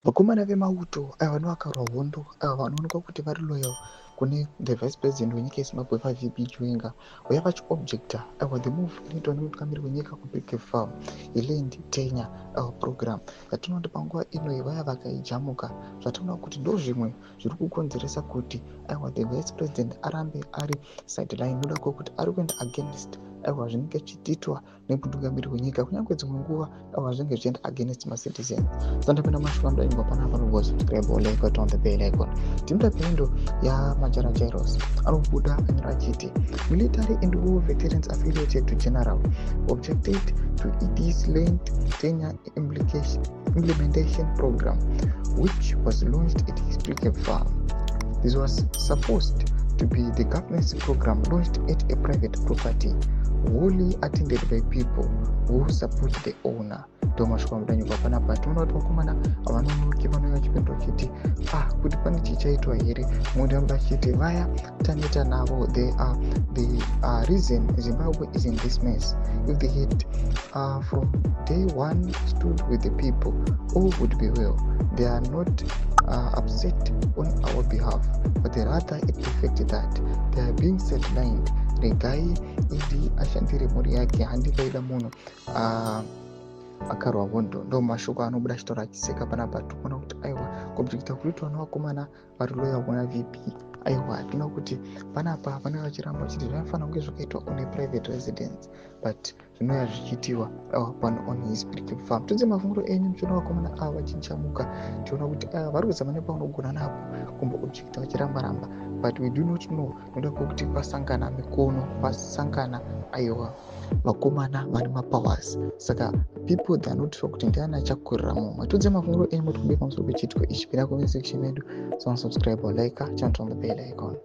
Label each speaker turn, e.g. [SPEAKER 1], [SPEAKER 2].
[SPEAKER 1] Vakomana vemauto ava vanovakarwa hondo ava vanoonekwa kuti vari loyal kune the vice president wenyika yeZimbabwe paVP Chwenga vauya vachiobjecta the move inoitwa nemutungamiri wenyika kuBrigade Farm yeLand Tenure program yatinoona kuti panguva ino vaya vakaijamuka zvatinoona kuti ndozvimwe zviri kukonzeresa kuti the vice president arambe ari sideline noda kwekuti ari kuenda against zvinenge zvichiitwa nemutungamiri wenyika kunyange dzimwe nguva zvinenge zvichienda against macitizens. Sandapinda mashoko mudaingwa panapa subscribe or like on the bell icon. Tinoda pendo ya Majara Jairus anobuda anyora achiti military and war veterans affiliated to general objected to ED's Land Tenure implementation program which was launched at his Brigade Farm. This was supposed to be the government's program launched at a private property wholly attended by people who support the owner. Tomashwa mudanyo panapa tinoona kuti vakomana vanonoki vanouya vachipindura chiti kuti pane chichaitwa here mudi anoda chiti vaya tanoita navo the reason Zimbabwe is in this mess. If they had from day one stood with the people, all would be well. They are not upset on our behalf, but rather it affects that they are being sidelined. Regai ili ashandire mhuri yake handikaida munhu akarwa hondo. Ndo mashoko anobuda chitora achiseka panapa tikuona kuti aiwa kubjecta kuitwa nevakomana vari loyal kuna VP. Aiwa tinoona kuti panapa vanenge vachiramba vachiti zvinofanira kunge zvakaitwa on a private residence but zvinouya zvichiitiwa on his Brigade Farm. Tudze mafunguro enyu muchiona vakomana ava vachichamuka tiona kuti vari kuzama nepavanogona napo kumboobjecta vachiramba but we do not know noda kwekuti pasangana mikono pasangana aiwa vakomana vane mapowers saka people they are not sure kuti ndiani achakurira mumwe. Tudze mafunguro enyu mutikubeka pamusoro pechiitiko ichi. Pinda comment section yedu, subscribe or like, chant on the bell icon.